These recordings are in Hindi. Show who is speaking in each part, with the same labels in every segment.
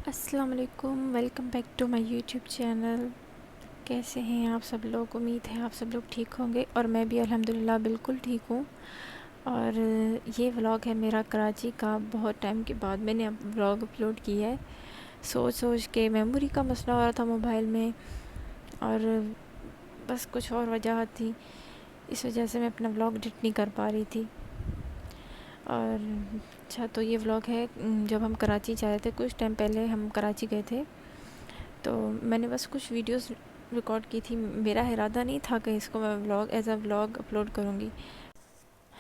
Speaker 1: अस्सलाम वालेकुम, welcome back to my YouTube channel. कैसे हैं आप सब लोग? उम्मीद है आप सब लोग ठीक होंगे और मैं भी अल्हम्दुलिल्लाह बिल्कुल ठीक हूँ। और ये व्लॉग है मेरा कराची का। बहुत टाइम के बाद मैंने अब व्लॉग अपलोड किया है। सोच के मेमोरी का मसला हो रहा था मोबाइल में, और बस कुछ और वजह थी, इस वजह से मैं अपना व्लॉग एडिट नहीं कर पा रही थी। और अच्छा, तो ये व्लॉग है जब हम कराची जा रहे थे। कुछ टाइम पहले हम कराची गए थे, तो मैंने बस कुछ वीडियोस रिकॉर्ड की थी। मेरा इरादा नहीं था कि इसको मैं vlog as a vlog upload करूँगी,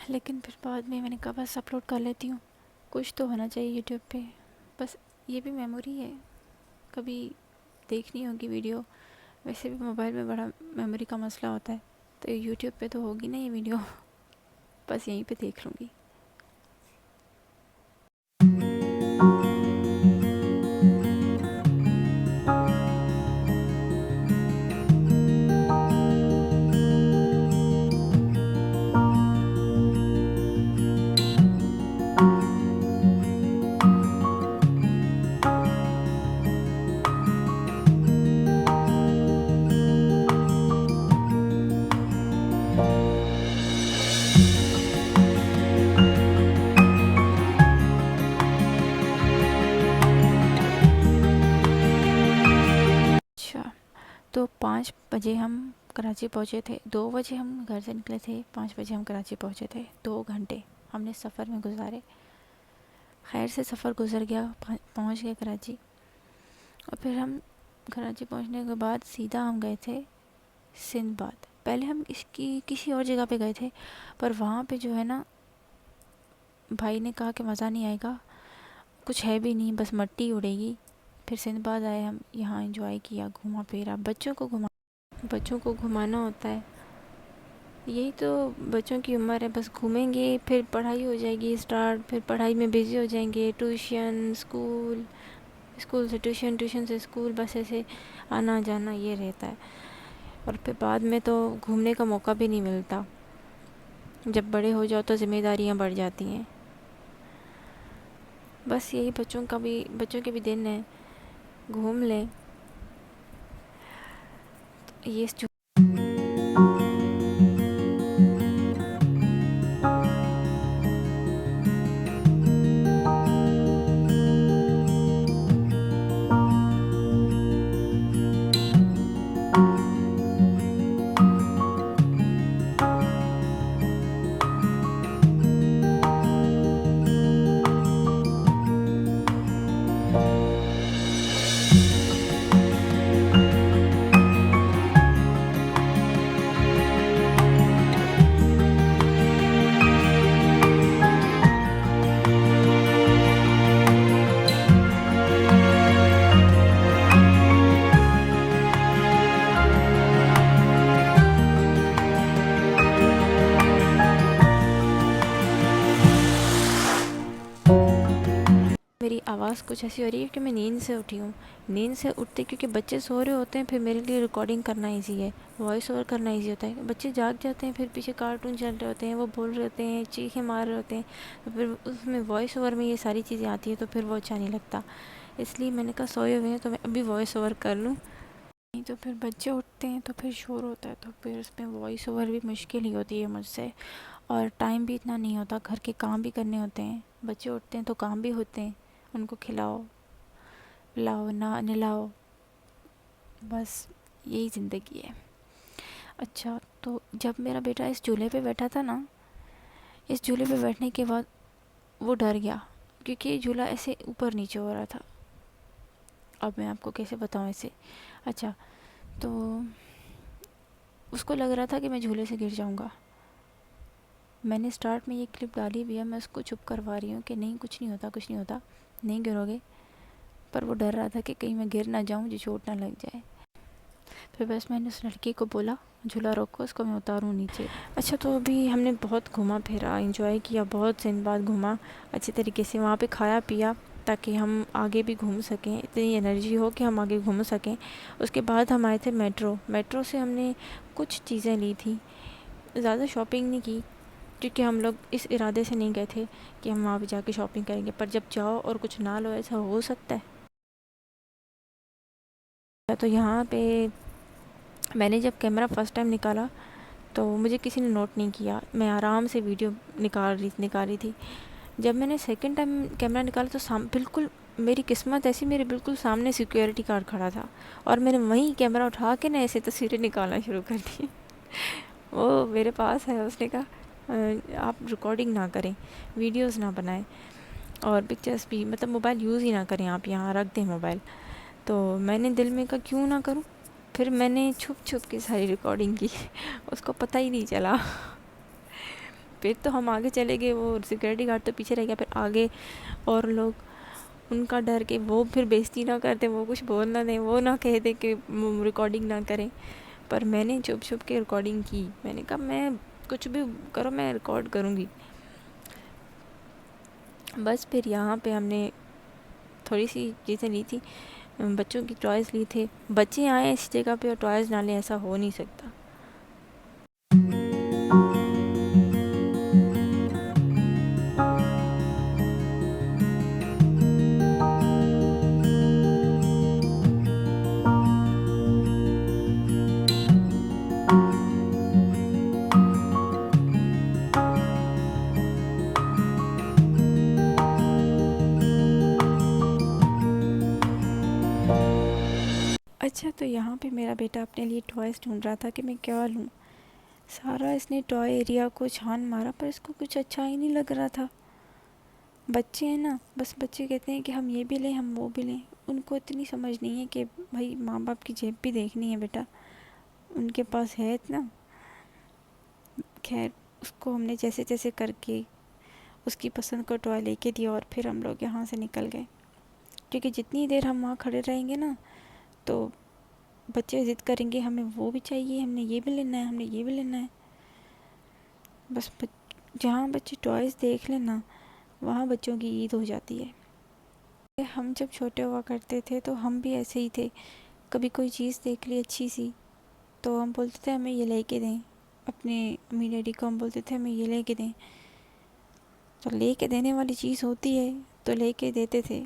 Speaker 1: लेकिन फिर बाद में मैंने कहा बस अपलोड कर लेती हूँ, कुछ तो होना चाहिए यूट्यूब पे। बस ये भी मेमोरी है, कभी देखनी होगी वीडियो। वैसे भी मोबाइल में बड़ा मेमोरी का मसला होता है, तो यूट्यूब पे तो होगी ना ये वीडियो। बस यहीं पे देख लूँगी। अच्छा, तो 5 बजे हम कराची पहुँचे थे। 2 बजे हम घर से निकले थे, 5 बजे हम कराची पहुँचे थे। 2 घंटे हमने सफ़र में गुजारे। खैर से सफ़र गुजर गया, पहुँच गए कराची। और फिर हम कराची पहुँचने के बाद सीधा हम गए थे सिंदबाद। पहले हम इसकी किसी और जगह पे गए थे, पर वहाँ पे जो है ना, भाई ने कहा कि मज़ा नहीं आएगा, कुछ है भी नहीं, बस मट्टी उड़ेगी। फिर सिंदबाद आए हम, यहाँ एंजॉय किया, घूमा फिरा। बच्चों को घुमाना होता है, यही तो बच्चों की उम्र है। बस घूमेंगे, फिर पढ़ाई हो जाएगी स्टार्ट, फिर पढ़ाई में बिज़ी हो जाएंगे। ट्यूशन, स्कूल, स्कूल से ट्यूशन, ट्यूशन से स्कूल, बस ऐसे आना जाना ये रहता है। और फिर बाद में तो घूमने का मौका भी नहीं मिलता। जब बड़े हो जाओ तो ज़िम्मेदारियाँ बढ़ जाती हैं। बस यही बच्चों के भी दिन है, घूम लें। ये मेरी आवाज़ कुछ ऐसी हो रही है कि मैं नींद से उठी हूँ। नींद से उठते क्योंकि बच्चे सो रहे होते हैं, फिर मेरे लिए रिकॉर्डिंग करना इजी है, वॉइस ओवर करना इजी होता है। बच्चे जाग जाते हैं, फिर पीछे कार्टून चल रहे होते हैं, वो बोल रहे होते हैं, चीखें मार रहे होते हैं, तो फिर उसमें वॉइस ओवर में ये सारी चीज़ें आती हैं, तो फिर वो अच्छा नहीं लगता। इसलिए मैंने कहा सोए हुए हैं तो मैं अभी वॉइस ओवर कर लूँ। नहीं तो फिर बच्चे उठते हैं तो फिर शोर होता है, तो फिर उसमें वॉइस ओवर भी मुश्किल ही होती है मुझसे। और टाइम भी इतना नहीं होता, घर के काम भी करने होते हैं। बच्चे उठते हैं तो काम भी होते हैं, उनको खिलाओ पिलाओ ना नहलाओ, बस यही ज़िंदगी है। अच्छा, तो जब मेरा बेटा इस झूले पे बैठा था ना, इस झूले पे बैठने के बाद वो डर गया, क्योंकि ये झूला ऐसे ऊपर नीचे हो रहा था। अब मैं आपको कैसे बताऊँ इसे। अच्छा, तो उसको लग रहा था कि मैं झूले से गिर जाऊंगा। मैंने स्टार्ट में ये क्लिप डाली भी है, मैं उसको चुप करवा रही हूँ कि नहीं, कुछ नहीं होता, कुछ नहीं होता, नहीं गिरोगे। पर वो डर रहा था कि कहीं मैं गिर ना जाऊँ, मुझे चोट ना लग जाए। फिर बस मैंने उस लड़की को बोला झूला रोको, उसको मैं उतारूँ नीचे। अच्छा, तो अभी हमने बहुत घूमा फिरा, एंजॉय किया, बहुत दिन बाद घूमा अच्छे तरीके से। वहाँ पे खाया पिया ताकि हम आगे भी घूम सकें, इतनी एनर्जी हो कि हम आगे घूम सकें। उसके बाद हम आए थे मेट्रो से हमने कुछ चीज़ें ली थी, ज़्यादा शॉपिंग नहीं की, क्योंकि हम लोग इस इरादे से नहीं गए थे कि हम वहाँ पे जाके शॉपिंग करेंगे, पर जब जाओ और कुछ ना लो, ऐसा हो सकता है। तो यहाँ पे मैंने जब कैमरा फ़र्स्ट टाइम निकाला तो मुझे किसी ने नोट नहीं किया, मैं आराम से वीडियो निकाल रही थी। जब मैंने सेकंड टाइम कैमरा निकाला तो बिल्कुल मेरी किस्मत ऐसी, मेरे बिल्कुल सामने सिक्योरिटी गार्ड खड़ा था और मैंने वहीं कैमरा उठा के ना ऐसे तस्वीरें निकालना शुरू कर दी। वो मेरे पास है, उसने कहा आप रिकॉर्डिंग ना करें, वीडियोस ना बनाएं और पिक्चर्स भी, मतलब मोबाइल यूज़ ही ना करें, आप यहाँ रख दें मोबाइल। तो मैंने दिल में कहा क्यों ना करूँ, फिर मैंने छुप छुप के सारी रिकॉर्डिंग की। उसको पता ही नहीं चला। फिर तो हम आगे चले गए, वो सिक्योरिटी गार्ड तो पीछे रह गया। फिर आगे और लोग, उनका डर कि वो फिर बेइज्जती ना करते, वो कुछ बोल ना दें, वो ना कह दे कि रिकॉर्डिंग ना करें। पर मैंने छुप छुप के रिकॉर्डिंग की। मैंने कहा मैं कुछ भी करो, मैं रिकॉर्ड करूँगी। बस फिर यहाँ पे हमने थोड़ी सी चीज़ें ली थी, बच्चों की टॉयज़ ली थे। बच्चे आए इस जगह पे और टॉयज़ ना लें, ऐसा हो नहीं सकता। अच्छा, तो यहाँ पे मेरा बेटा अपने लिए टॉयज़ ढूंढ रहा था कि मैं क्या लूँ। सारा इसने टॉय एरिया को छान मारा, पर इसको कुछ अच्छा ही नहीं लग रहा था। बच्चे हैं ना, बस बच्चे कहते हैं कि हम ये भी लें, हम वो भी लें। उनको इतनी समझ नहीं है कि भाई माँ बाप की जेब भी देखनी है बेटा। उनके पास है इतना। खैर, उसको हमने जैसे तैसे करके उसकी पसंद का टॉय लेके दिया और फिर हम लोग यहाँ से निकल गए। क्योंकि जितनी देर हम वहाँ खड़े रहेंगे ना, तो बच्चे ज़िद करेंगे हमें वो भी चाहिए, हमने ये भी लेना है, हमने ये भी लेना है। बस जहाँ बच्चे टॉयज़ देख लें ना, वहाँ बच्चों की ईद हो जाती है। हम जब छोटे हुआ करते थे तो हम भी ऐसे ही थे। कभी कोई चीज़ देख ली अच्छी सी तो हम बोलते थे हमें ये लेके दें। अपने अम्मी डैडी को हम बोलते थे हमें ये लेके दें। तो लेके देने वाली चीज़ होती है तो लेके देते थे।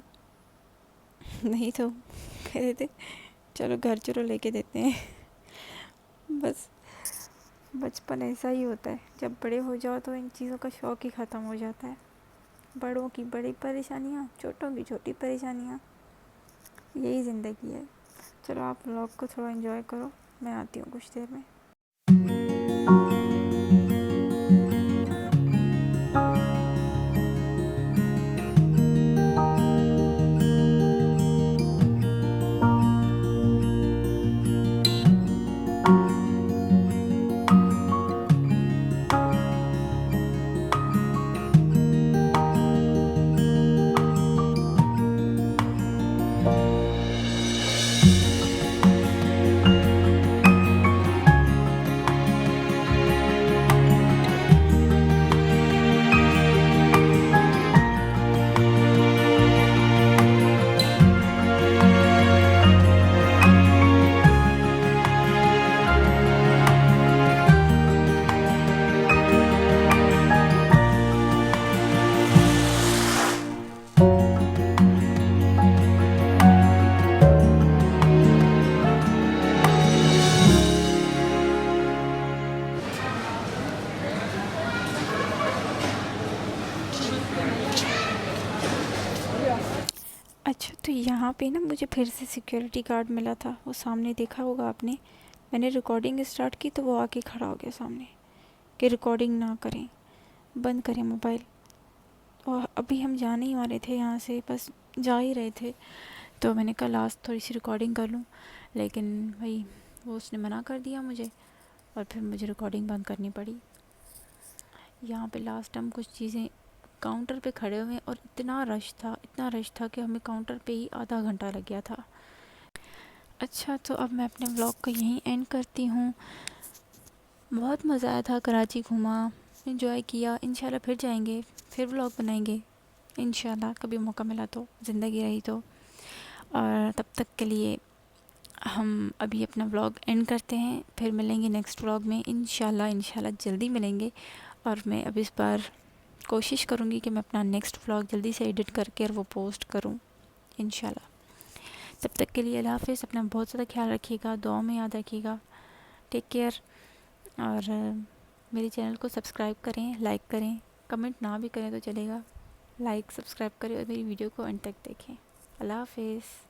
Speaker 1: नहीं तो कहते थे चलो घर चलो लेके देते हैं। बस बचपन ऐसा ही होता है, जब बड़े हो जाओ तो इन चीज़ों का शौक़ ही ख़त्म हो जाता है। बड़ों की बड़ी परेशानियाँ, छोटों की छोटी परेशानियाँ, यही ज़िंदगी है। चलो आप व्लॉग को थोड़ा एंजॉय करो, मैं आती हूँ कुछ देर में। अच्छा, तो यहाँ पे ना मुझे फिर से सिक्योरिटी गार्ड मिला था। वो सामने देखा होगा आपने, मैंने रिकॉर्डिंग स्टार्ट की तो वो आके खड़ा हो गया सामने कि रिकॉर्डिंग ना करें, बंद करें मोबाइल। और अभी हम जाने ही वाले थे यहाँ से, बस जा ही रहे थे। तो मैंने कहा लास्ट थोड़ी सी रिकॉर्डिंग कर लूँ, लेकिन भाई वो उसने मना कर दिया मुझे और फिर मुझे रिकॉर्डिंग बंद करनी पड़ी। यहाँ पे लास्ट हम कुछ चीज़ें काउंटर पे खड़े हुए और इतना रश था कि हमें काउंटर पे ही आधा घंटा लग गया था। अच्छा, तो अब मैं अपने व्लॉग को यहीं एंड करती हूँ। बहुत मज़ा आया था, कराची घूमा, एंजॉय किया। इंशाल्लाह फिर जाएंगे, फिर व्लॉग बनाएंगे इंशाल्लाह, कभी मौका मिला तो, ज़िंदगी रही तो। और तब तक के लिए हम अभी अपना व्लॉग एंड करते हैं, फिर मिलेंगे नेक्स्ट व्लॉग में इंशाल्लाह। जल्दी मिलेंगे। और मैं अब इस बार कोशिश करूँगी कि मैं अपना नेक्स्ट व्लॉग जल्दी से एडिट करके और वो पोस्ट करूँ इंशाल्लाह। तब तक के लिए अल्लाह हाफ़िज़। अपना बहुत ज़्यादा ख्याल रखिएगा, दुआ में याद रखिएगा। Take care. और मेरे चैनल को सब्सक्राइब करें, लाइक करें, कमेंट ना भी करें तो चलेगा, लाइक सब्सक्राइब करें और मेरी वीडियो को अंत तक देखें। अल्लाह हाफ़िज़।